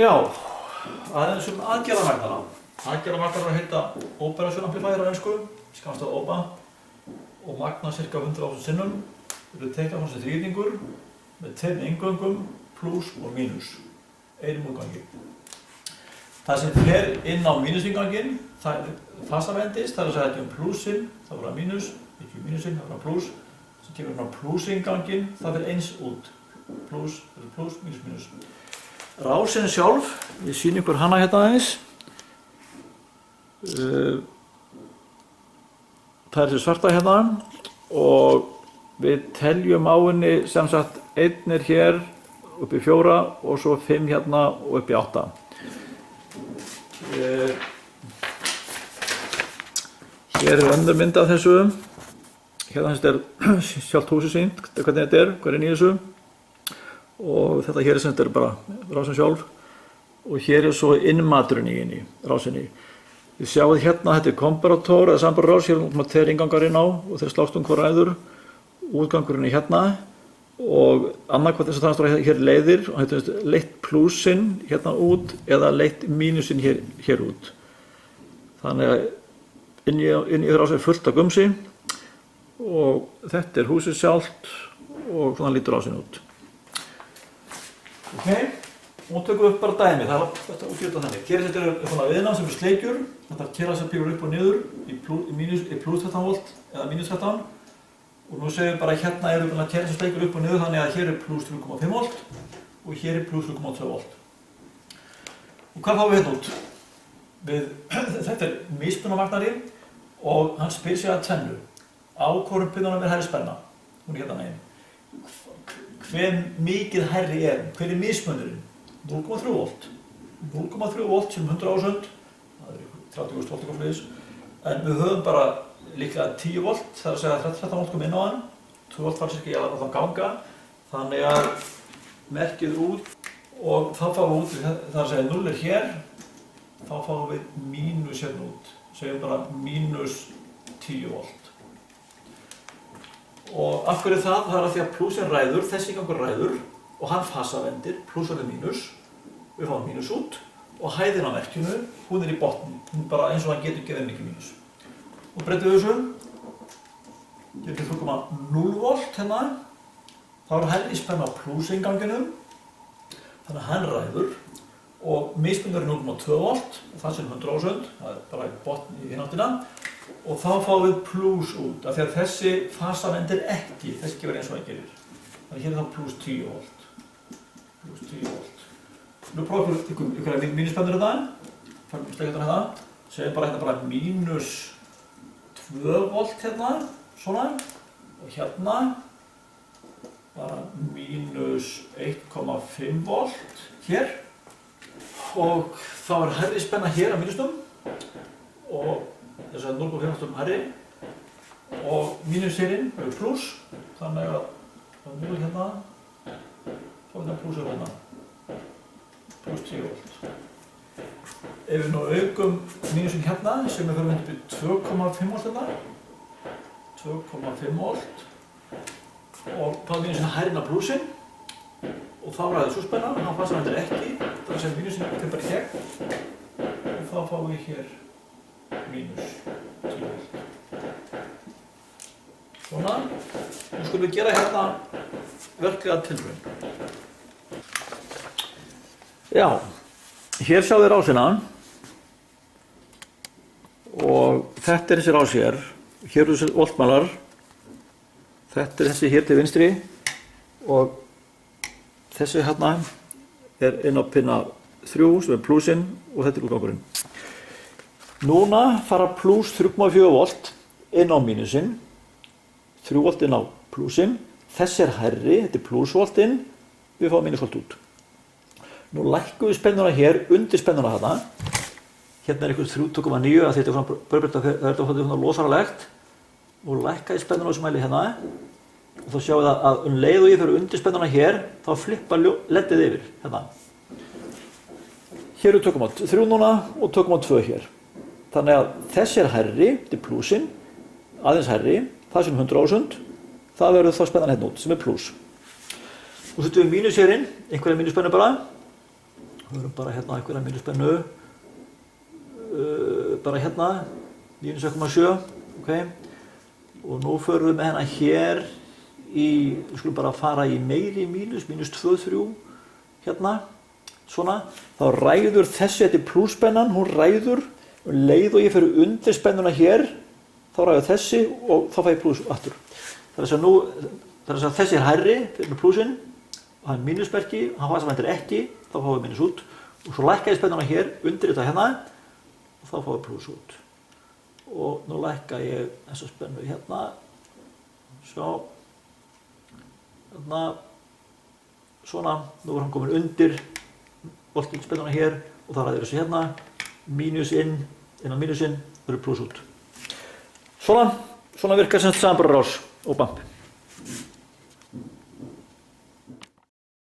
Já, aðeins aðgerðarmagnara. Aðgerðarmagnarar heita Operation Amplifier á ensku, skammstaf OPA, og magna ca. 100.000 sinnum. Þetta er teiknað frá sem þríhyrningur með tveimur inngöngum, plús og mínus, einum útgangi. Það sem fer inn á mínusinganginn, það fasavendist, það er að segja ekki plúsinn, það verður mínus, ekki mínusinn, það verður plús. Sem kemur frá plúsinganginn, það fer eins út. Plús, mínus, mínus. Rásinn sjálf, ég sýni ykkur hana hérna aðeins. Það er þessi svarta hérna og við teljum á henni sem sagt 1 er hér upp í 4 og svo 5 hérna og upp í 8. Hér er önnur mynd af þessu. Hérna þetta er sjálft húsið sýnt, hvernig þetta er, hvað er í þessu. Og þetta hér er sem þetta er bara rásin sjálf. Og hér er svo innmaturinn í henni, rásinni. Þið sjáum hérna, þetta er komparator eða sambararás, hér er tveir inngangar inn á og þeir slást hvor ræður. Útgangurinn er hérna og annarkvæmt þess að það står hér leiðir og þetta er leitt plúsinn hérna út eða leitt mínusinn hér út. Þannig að inn í rásin er fullt af gumsi og þetta er húsið sjálft og svona lítur rásin út. Ok. Nú tökum við upp bara dæmi, það er þetta útgjörða þannig. Hér er svona viðnám sem er sleikjur, þetta kera sér píkur upp og niður í plús 13 volt eða mínus 13. Og nú segjum við bara hérna erum við að kera sér sleikjur upp og niður þannig að hér er plús 3,5 volt og hér er plús 3,2 volt. Og hvað fáum við hérna út? Þetta er mismunamagnari og hann spyr sig að tvennu. Á hvorum pinnunum er hærri spenna? Hún er hérna megin. Hve mikið hærri er hún? Hver er mismunurinn? 0,3 volt. 0,3 volt sem 100.000, það er 30.000 volt eitthvað fleis. En við höfum bara líklega 10 volt, það er að segja 13 volt kom inn á hann. 2 volt fara sér ekki að láta hann ganga. Þannig að merkið út og þá fáum við út, það er að segja 0 er hér, þá fáum við mínus hérna út. Segjum bara mínus 10 volt. Og af hverju það? Það er að því að plúsinn ræður, þessi gangur ræður og hann fasavendir, plús og mínus. Við fáum mínus út og hæðin á merkjunu, hún er í botni, bara eins og hann getur gefið mikið mínus. Og breytum við þessu. Hér er 3,0 volt hérna. Þá er hærri spenna á plúsinganginum, þannig að hann ræður og mismunur er 0,2 volt, það sem 100.000, það er bara í botni í hináttina. Og þá fáum við plús út, af því að þessi fasavendir ekki, þessi gefur eins og hann gerir. Þannig að hér er þá plús 10 volt. Plús 10 volt. Nú prófum við ykkur mínuspennur hérna, færum sleikjarnar hérna, segjum bara hérna bara mínus 2 volt hérna, svona, og hérna bara mínus 1,5 volt hér, og þá er hærri spenna hér á mínusnum, og þess að 0,5 hærri, og mínus hérinn er plús, þannig að 0 hérna, þá er þetta plús hérna. Plús 10 volt. Ef við nú aukum mínusinn hérna, sem við fyrir upp í 2,5 volt hérna, 2,5 volt, og þá er mínusinn hærinn á plúsinn, og þá ræður sú spenna, hann fasavendir ekki, það er að segja mínusinn fyrir bara í gegn, og þá fáum við hér mínus 10 volt. Svona, nú skulum við gera hérna verklega tilraun. Já, hér sjáum við rásina og þetta er þessi rás hér. Hér eru þessi voltmælar, þetta er þessi hér til vinstri og þessi hérna er inn á pinna 3 sem er plúsinn og þetta er útgangurinn. Núna fara plús 3,4 volt inn á mínusinn, 3 volt inn á plúsinn, þessi er hærri, þetta er plúsvoltinn, við fáum mínusvolt út. Nú lækkum við spennuna hér, undir spennuna hérna. Hérna er ykkur 3,9 að þetta er svona börbreytta þegar þetta er svona losaralegt. Nú lækka ég spennuna á þessu mæli hérna og þá sjáum við að leið og ég fyrir undir spennuna hér, þá flippar leddið yfir hérna. Hér eru 2,3 núna og 2,2 hér. Þannig að þessi er hærri, þetta er plúsinn, aðeins hærri, það sem 100.000, það verður þá spennan hérna út sem er plús. Nú setjum við mínus hérinn, einhverja mínuspennu bara, höfum bara hérna einhverja mínuspennu, bara hérna, mínus 1,7, ok. Og nú förum við með hérna hér við skulum bara fara í meiri mínus 2, 3, hérna, svona. Þá ræður þessi, þetta er plússpennan, hún ræður, leið og ég fyrir undir spennuna hér, þá ræður þessi og þá fæ ég plús aftur. Það er að þessi er hærri, fyrir með plúsinn, og það er mínusmerki, hann fasavendir ekki, þá fáum við mínus út. Og svo lækka ég spennuna hér, undir þetta hérna, og þá fáum við plús út. Og nú lækka ég þessa spennu hérna, svo, hérna, svona, nú er hann komin undir voltspennuna hér og þá ræður þessu hérna, mínus inn á mínusinn, það eru plús út. Svona virkar sem samanburðarás og bamp.